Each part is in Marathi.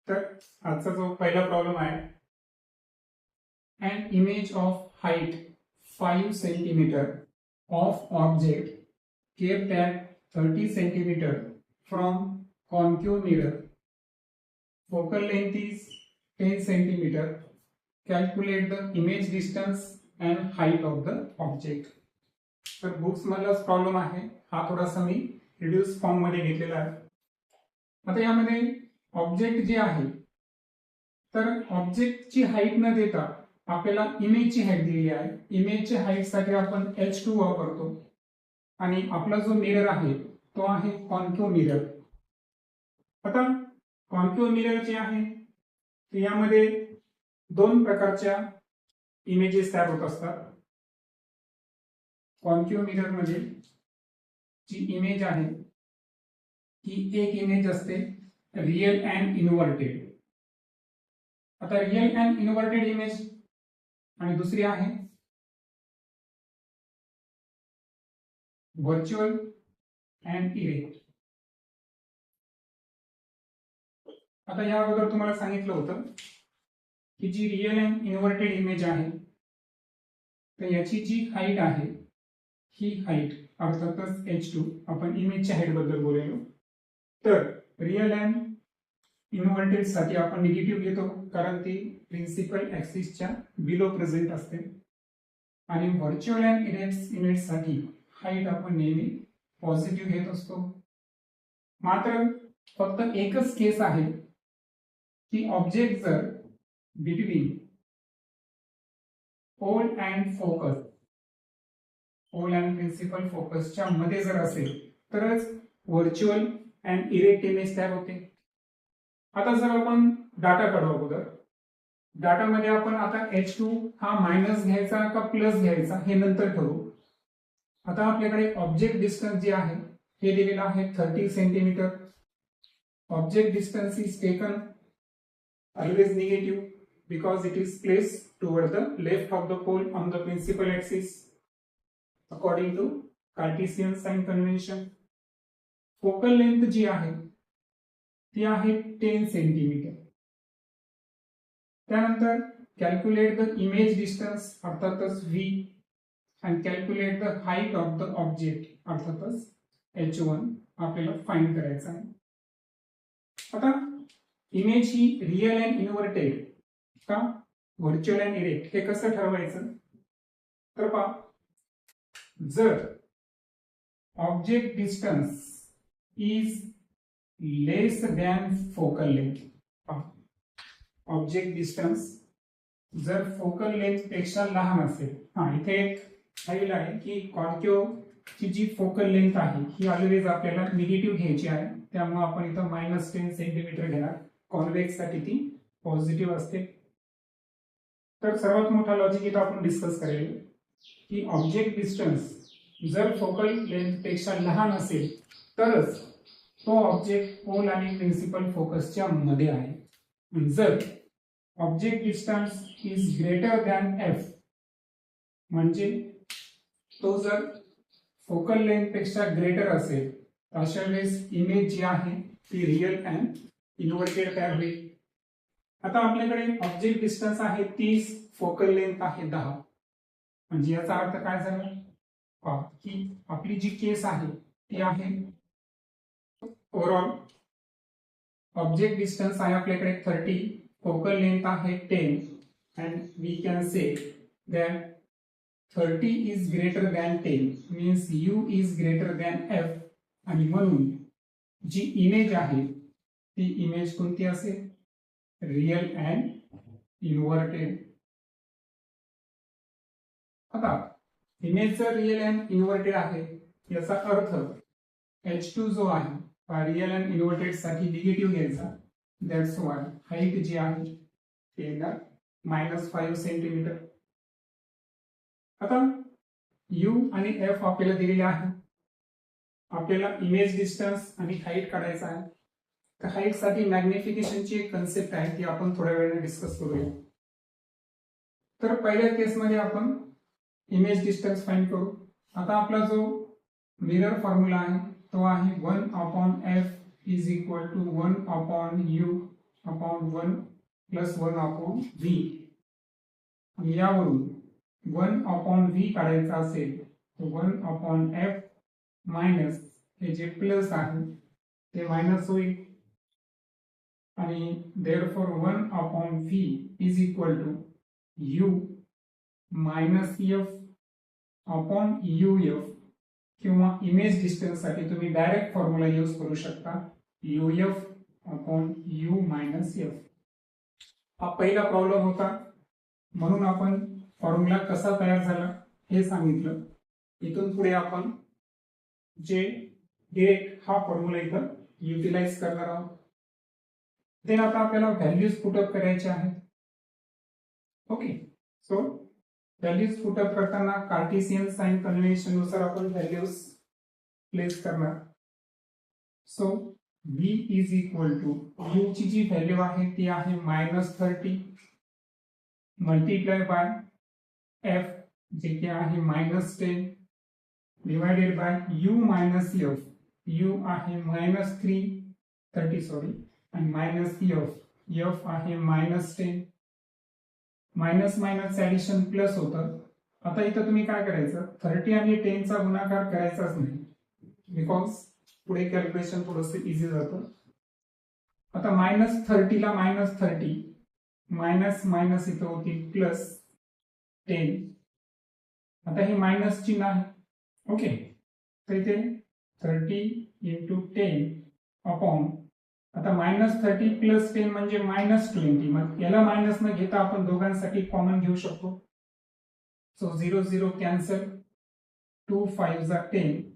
तर आजचा जो पहिला प्रॉब्लेम आहे, an image of height 5 centimeter of object kept at 30 centimeter from concave mirror, focal length is 10 centimeter, calculate the image distance and height of the object. तर बुक्स मधलाच प्रॉब्लेम आहे हा, थोडासा मी रिड्यूस फॉर्म मध्ये घेतलेला आहे. आता यामध्ये ऑब्जेक्ट जे आहे, तर ऑब्जेक्टची हाईट न देता आपल्याला इमेजची हाईट दिलेली आहे. इमेजच्या हाईट साठी आपण h2 वापरतो आणि आपला जो मिरर आहे तो आहे कॉन्केव्ह मिरर. आता कॉन्केव्ह मिरर जे आहे ते यामध्ये दोन प्रकारच्या इमेजेस तयार होत असतात. कॉन्केव्ह मिरर मध्ये जी इमेज आहे ही एक इमेज असते रियल अँड इन्व्हर्टेड. आता रियल अँड इन्व्हर्टेड इमेज आणि दुसरी आहे व्हर्च्युअल अँड इरेक्ट. आता या अगोदर तुम्हाला सांगितलं होतं की जी रियल अँड इन्व्हर्टेड इमेज आहे तर याची जी हाईट आहे ही हाईट अर्थातच h2, आपण इमेजच्या हाईट बद्दल बोललो. तर रियल अँड इन्व्हर्टेड साठी आपण निगेटिव्ह घेतो कारण ती प्रिन्सिपल ऍक्सिसच्या बिलो प्रेझेंट असते, आणि व्हर्च्युअल अँड इरेक्ट इमेज साठी हाईट आपण नेहमी पॉझिटिव्ह घेत असतो. मात्र फक्त एकच केस आहे की ऑब्जेक्ट जर between pole and focus, pole and principal फोकसच्या मध्ये जर असेल तरच व्हर्च्युअल अँड इरेक्ट इमेज तयार होते. आता जर आपण डाटा काढू अगोदर, डाटामध्ये आपण आता h2 हा मायनस घ्यायचा का प्लस घ्यायचा हे नंतर ठरवू. आता आपल्याकडे ऑब्जेक्ट डिस्टन्स जे आहे हे दिलेलं आहे 30 centimetre. Object distance is taken always negative because it is placed toward the left of the pole on the principal axis according to Cartesian sign convention. Focal length जी आहे ती आहे 10 सेंटीमीटर. त्यानंतर कॅल्क्युलेट द इमेज डिस्टन्स अर्थातच v and calculate the height of the object अर्थातच h1 आपल्याला फाइंड करायचं आहे. आता image he real and inverted का व्हर्च्युअल अँड इरेक्ट हे कसं ठरवायचं, तर पहा, जर object distance is less than focal length, object distance जर फोकल लेंथ पेक्षा लहान असेल, इथे एक फाईल आहे की कॉन्केव्ह ची जी फोकल लेंथ आहे ही ऑलवेज आपल्याला निगेटिव्ह घ्यायची आहे, त्यामुळे आपण इथं -10 सेंटीमीटर घेणार. कॉन्व्हेक्स साठी ती पॉझिटिव्ह असते. तर सर्वात मोठा लॉजिक इथं आपण डिस्कस करेल की ऑब्जेक्ट डिस्टन्स जर फोकल लेंथ पेक्षा लहान असेल तरच तो ऑब्जेक्ट पोल आणि प्रिन्सिपल फोकसच्या मध्ये आहे. जर object distance is greater than f म्हणजे तो जर फोकल लेंथ पेक्षा ग्रेटर असेल अशा वेळेस इमेज जी आहे ती रियल अँड इन्व्हर्टेड तयार होईल. आता आपल्याकडे ऑब्जेक्ट डिस्टन्स आहे 30, फोकल लेंथ आहे 10, म्हणजे याचा अर्थ काय झाला की आपली जी केस आहे ती आहे ओव्हरऑल ऑब्जेक्ट डिस्टन्स आहे आपल्याकडे 30, फोकल लेंथ आहे 10 and we can say that 30 is greater than 10 means u is greater than f, आणि म्हणून जी इमेज आहे ती इमेज कोणती असेल, रियल अँड इन्व्हर्टेड. आता इमेज जर रियल अँड इन्व्हर्टेड आहे याचा अर्थ h2 जो आहे हा रियल अँड इन्व्हर्टेड साठी निगेटिव्ह घ्यायचा. दॅट्स वाय हाईट जी आहे ते -5 सेंटीमीटर. आता u आणि f आपल्याला दिलेले आहे, आपल्याला इमेज डिस्टन्स आणि हाईट काढायचा आहे. तर हाईट साठी मॅग्निफिकेशनची एक कन्सेप्ट आहे ती आपण थोड्या वेळाने डिस्कस करूया. तर पहिल्या केसमध्ये आपण इमेज डिस्टन्स फाइंड करू. आता आपला जो मिरर फॉर्म्युला आहे तो आहे 1/f is equal to 1/u upon 1 plus 1 upon V, आणि यावरून 1 अपॉन व्ही काढायचा असेल तर 1 अपॉन एफ मायनस हे जे प्लस आहे ते मायनस होईल, आणि therefore 1 upon V is equal to U minus F upon U F, किंवा इमेज डिस्टन्स साठी तुम्ही डायरेक्ट फॉर्म्युला यूज करू शकता, U F upon U minus F. हा पहिला प्रॉब्लेम होता, म्हणून आपण फॉर्म्युला कसा तयार झाला हे सांगितलं. इथून पुढे आपण जे डायरेक्ट हा फॉर्म्युला इथं युटिलाइज करणार आहोत. देन आता आपल्याला व्हॅल्यूज पुटअप करायचे आहेत. ओके, सो व्हॅल्यूज पुटअप करताना कार्टेशियन साइन कन्व्हेन्शन नुसार आपण व्हॅल्यूज प्लेस करणार. So v is equal to u ची जी व्हॅल्यू आहे ती आहे -30 मल्टिप्लाय बाय f जे की आहे -10 divided by u minus f, u आहे -30 सॉरी, आणि मायनस f आहे -10. मायनस मायनस ऍडिशन प्लस होतं. आता इथं तुम्ही काय करायचं, 30 आणि 10 चा गुणाकार करायचाच नाही, बिकॉज पुढे कॅल्क्युलेशन थोडंसं इझी जातं. आता -30 ला -30 मायनस मायनस इथं होतील प्लस 10. आता हे मायनस चिन्ह आहे. ओके, तर इथे 30 इंटू 10 अपॉन, आता -30 प्लस 10 म्हणजे -20. मग याला मायनस न घेता आपण दोघांसाठी कॉमन घेऊ शकतो. सो 0 0 कॅन्सल, 2 5 जा 10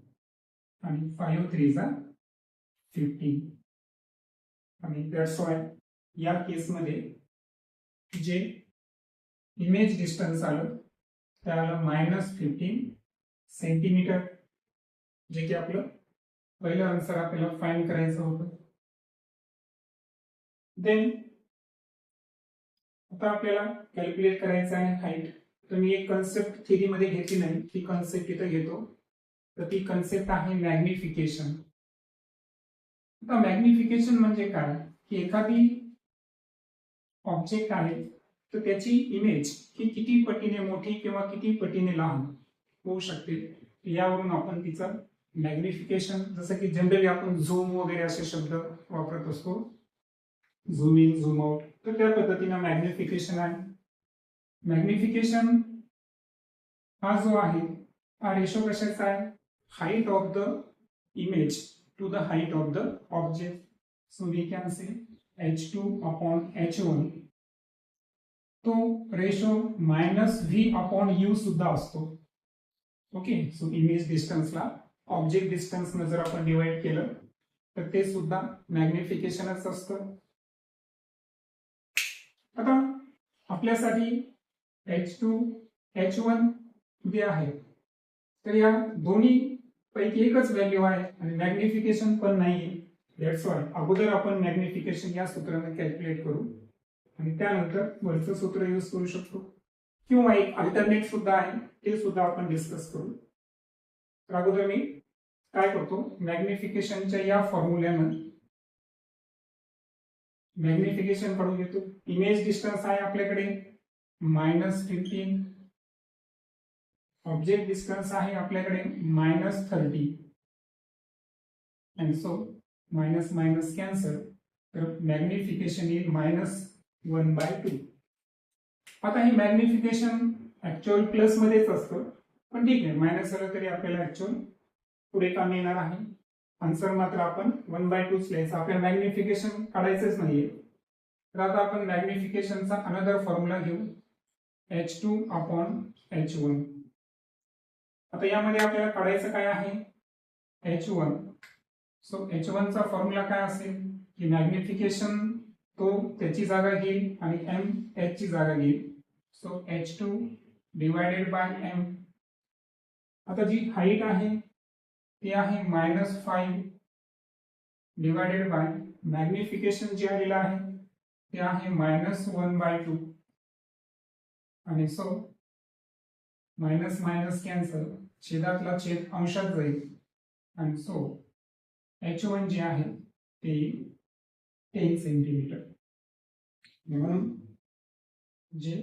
आणि 5 3 जा 15. आणि दॅट्स वाय या केसमध्ये जे इमेज डिस्टन्स आलं त्याला -15 सेंटीमीटर, जे की आपलं पहिलं आन्सर आपल्याला फाइंड करायचं होतं. देन आता आपल्याला कॅल्क्युलेट करायचं आहे हाईट. तर मी एक कन्सेप्ट थिअरी मध्ये घेतली नाही, ती कन्सेप्ट इथं घेतो. तर ती कन्सेप्ट आहे मॅग्निफिकेशन. आता मॅग्निफिकेशन म्हणजे काय, की एखादी ऑब्जेक्ट आहे तर त्याची इमेज ही किती पटीने मोठी किंवा किती पटीने लहान होऊ शकते, यावरून आपण तिचं मॅग्निफिकेशन, जसं की जनरली आपण झूम वगैरे असे शब्द वापरत असतो, झूम इन झूम आउट, तर त्या पद्धतीने मॅग्निफिकेशन आहे. मॅग्निफिकेशन हा जो आहे हा रेशो कशाचा आहे, height of the image to the height of the object. So we can say h2 upon h1. तो रेशो -v अपॉन u सुद्धा असतो. ओके, सो इमेज डिस्टन्सला ऑब्जेक्ट डिस्टन्स ने जर आपण डिवाइड केलं तर ते सुद्धा मॅग्निफिकेशनच असतं. आता आपल्यासाठी h2 h1 जे आहे तर या दोन्ही पैकी एकच व्हॅल्यू आहे आणि मॅग्निफिकेशन पण नाहीये. दॅट्स वाय अगोदर आपण मॅग्निफिकेशन या सूत्राने कॅल्क्युलेट करू आणि त्यानंतर वरचं सूत्र यूज करू शकतो, किंवा एक अल्टरनेट सुद्धा आहे ते सुद्धा आपण डिस्कस करू. तर अगोदर मी काय करतो, मॅग्निफिकेशनच्या या फॉर्म्युल्यानं मॅग्निफिकेशन काढून घेतो. इमेज डिस्टन्स आहे आपल्याकडे -15, ऑब्जेक्ट डिस्टन्स आहे आपल्याकडे -30, and so minus minus cancel, तर मॅग्निफिकेशन येईल -1/2. आता हे मॅग्निफिकेशन ऍक्च्युअल प्लस मध्येच असतं, पण ठीक आहे, मायनस आलं तरी आपल्याला ऍक्च्युअल पुढे काम येणार आहे. आन्सर मात्र आपण 1/2 लिहायचं, आपल्याला मॅग्निफिकेशन काढायचंच नाहीये. तर आता आपण मॅग्निफिकेशनचा अनदर फॉर्म्युला घेऊ, h2 अपॉन h1. आता यामध्ये आपल्याला काढायचं काय आहे, h1. सो h1 चा फॉर्म्युला काय असेल, की मॅग्निफिकेशन तो त्याची जागा घेईल आणि m h ची जागा घेईल. So h2 divided by m. आता जी हाईट आहे ती आहे -5 डिवाइडेड बाय मॅग्निफिकेशन जे आलेलं आहे ते आहे -1/2, आणि सो मायनस मायनस कॅन्सल, छेदातला छेद अंशात जाईल, आणि सो h1 जे आहे ते 10 सेंटीमीटर. म्हणून जे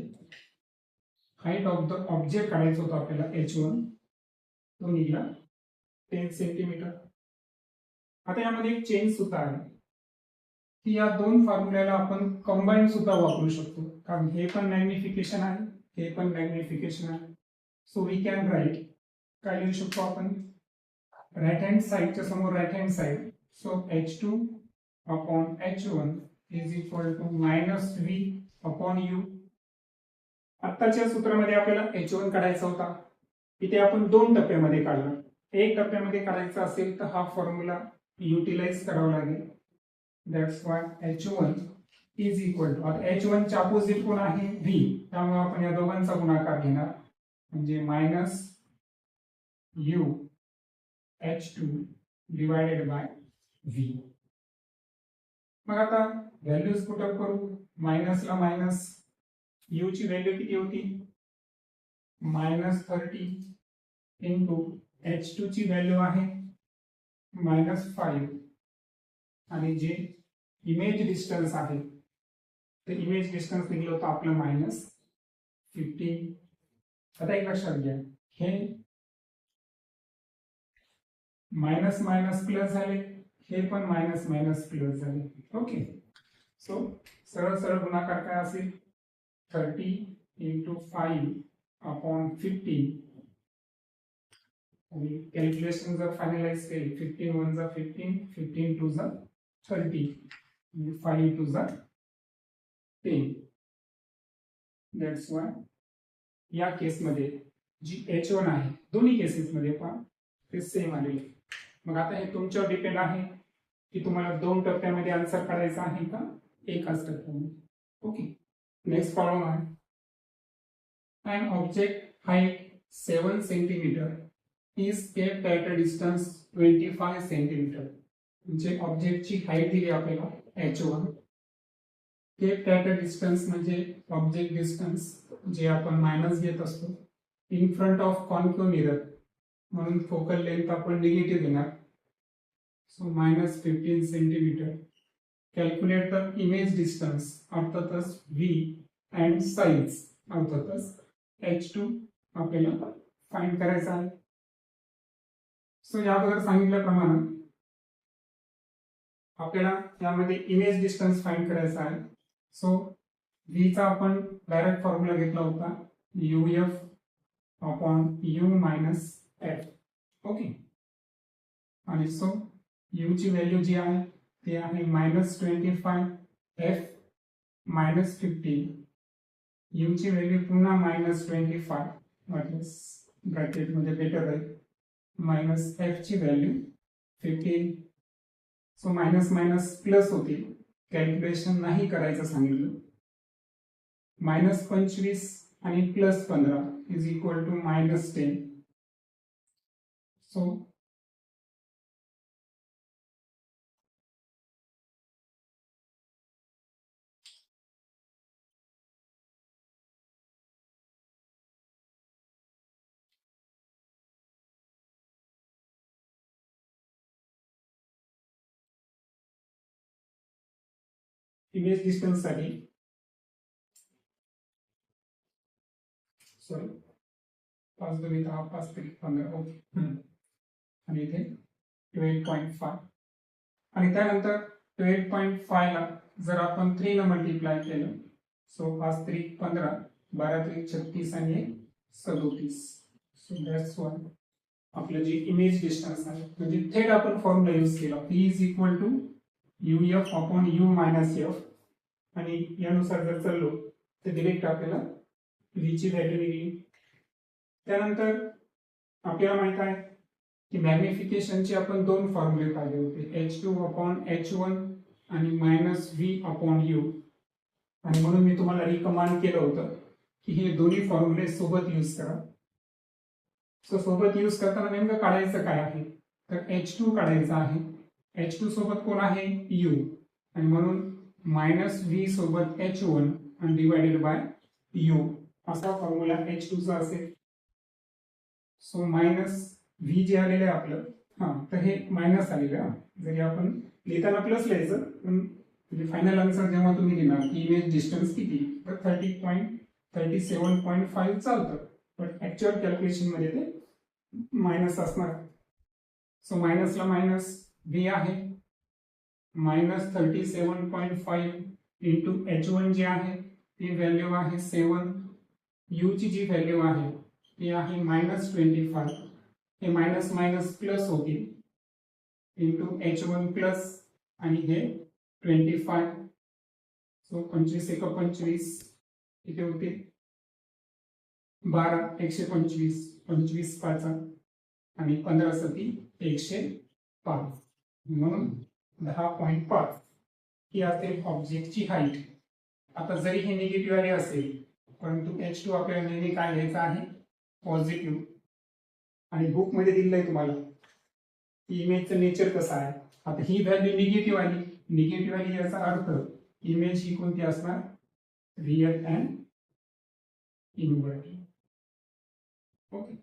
हाईट ऑफ द ऑब्जेक्ट काढायचं होतं आपल्याला H1 तो निघाला 10 सेंटीमीटर. आता यामध्ये एक चेंज सुद्धा आहे की या दोन फॉर्म्युल्याला आपण कंबाईन सुद्धा वापरू शकतो, कारण हे पण मॅग्निफिकेशन आहे, हे पण मॅग्निफिकेशन आहे. सो वी कॅन राईट, काय लिहू शकतो आपण, राईट हँड साईडच्या समोर right hand side, so H2 upon H1 is equal to minus V upon U. आत्ताच्या सूत्रामध्ये आपल्याला H1 काढायचा होता, इथे आपण दोन टप्प्यामध्ये काढला. एक टप्प्यामध्ये काढायचा असेल तर हा फॉर्म्युला युटिलाइज करावा लागेल. That's why H1 is equal to, आता H1 च्या अपोजिट कोण आहे V, त्यामुळे आपण या दोघांचा गुणाकार घेणार, म्हणजे minus U H2 divided by V. मग आता व्हॅल्यूज पुट अप करू, मायनसला मायनस, U ची व्हॅल्यू किती होती, -30 इंटू H2 ची व्हॅल्यू आहे -5, आणि जे इमेज डिस्टन्स आहे ते इमेज डिस्टन्स निघलं होतं आपलं -15. आता एक लक्षात घ्या, हे मायनस मायनस प्लस झाले, हे पण मायनस मायनस प्लस झाले. ओके, सो सरळ सरळ गुणाकार काय असेल, 30 इंटू 5 अपॉन 15, आणि कॅल्क्युलेशन जर फायनलाइज केली, 15 1 जा 15, 15 2 जा 30, 5 2 जा 10. दॅट्स वाय या केसमध्ये जी H1 आहे, दोन्ही केसेसमध्ये पण ते सेम आलेले. मग आता हे तुमच्यावर डिपेंड आहे की तुम्हाला दोन टप्प्यामध्ये आन्सर काढायचा आहे का एकाच टप्प्यामध्ये. ओके, नेक्स्ट प्रॉब्लेम आहे, an object height 7 centimeter is kept at a distance 25 centimeter. म्हणजे ऑब्जेक्टची हाईट दिली आपल्याला H1, kept at a distance म्हणजे ऑब्जेक्ट डिस्टन्स जे आपण मायनस घेत असतो, in front of concave mirror, म्हणून फोकल लेंथ आपण निगेटिव्ह घेणार, so -15 centimetre. Calculate the image distance, अर्थातच V, अँड साइज, अर्थातच H2 आपल्याला फाइंड करायचा आहे. सो या अगोदर सांगितल्याप्रमाणे आपल्याला यामध्ये इमेज डिस्टन्स फाइंड करायचा आहे. सो V चा आपण डायरेक्ट फॉर्म्युला घेतला होता, UF upon U minus F. Okay, आणि सो U ची व्हॅल्यू जी आहे ती आहे -25, F -15, U ची व्हॅल्यू पुन्हा -25, म्हणजे ब्रॅकेट मध्ये बेटर आहे, मायनस F ची value 15. So minus minus plus होतील, कॅल्क्युलेशन नाही करायचं सांगितलं. -25 आणि +15 is equal to -10. So image distance साठी, सॉरी 5 2 10 5 3 15, ओके, आणि इथे 12.5, आणि त्यानंतर 12.5 ला जर आपण 3 ने मल्टिप्लाय केलं, सो 5 3 15, 12 3 36 आणि 37. सो दॅट्स वन आपलं जे इमेज डिस्टन्स आहे, म्हणजे थेट आपण फॉर्म्युला यूज केला, P is equal to UF upon U minus F, आणि यानुसार जर चाललो तर डिरेक्ट आपल्याला V ची व्हॅल्यू निघली. त्यानंतर आपल्याला माहित आहे की मॅग्निफिकेशनचे आपण दोन फॉर्म्युले पाहिले होते, H2 अपॉन H1 आणि -V अपॉन U, आणि म्हणून मी तुम्हाला रिकमांड केलं होतं की हे दोन्ही फॉर्म्युले सोबत यूज करा. सो सोबत यूज करताना नेमकं काढायचं काय आहे, तर H2 काढायचं आहे. H2 सोबत कोण आहे, U, आणि म्हणून -V सोबत H1 आणि डिवायडेड बाय U असा फॉर्म्युला H2 चा असेल. सो -V जे आलेलं आहे आपलं, तर हे मायनस आलेलं आहे, जरी आपण लिहिताना प्लस लिहायचं पण म्हणजे फायनल आन्सर जेव्हा तुम्ही देणार की इमेज डिस्टन्स किती, तर 37.5 चालतं, पण ऍक्च्युअल कॅल्क्युलेशन मध्ये ते मायनस असणार. सो मायनसला मायनस व्ही आहे, -37.5 इंटू H1 जे आहे ती व्हॅल्यू आहे 7, U ची जी व्हॅल्यू आहे ती आहे -25, हे मायनस मायनस प्लस होतील इंटू H1 प्लस आणि हे 25. सो 25 एक 25 किती होतील 12, 125, 25 5 आणि 15 सती 105, म्हणून 10.5 ही असेल ऑब्जेक्टची हाईट. आता जरी ही निगेटिव्ह आली असेल परंतु H2 आपल्याला नेहमी काय घ्यायचं आहे, पॉझिटिव्ह. आणि बुक मध्ये दिलेलं आहे तुम्हाला की इमेजचं नेचर कसं आहे. आता ही व्हॅल्यू निगेटिव्ह आली याचा अर्थ इमेज ही कोणती असणार, रिअल अँड इन्व्हर्टेड. ओके.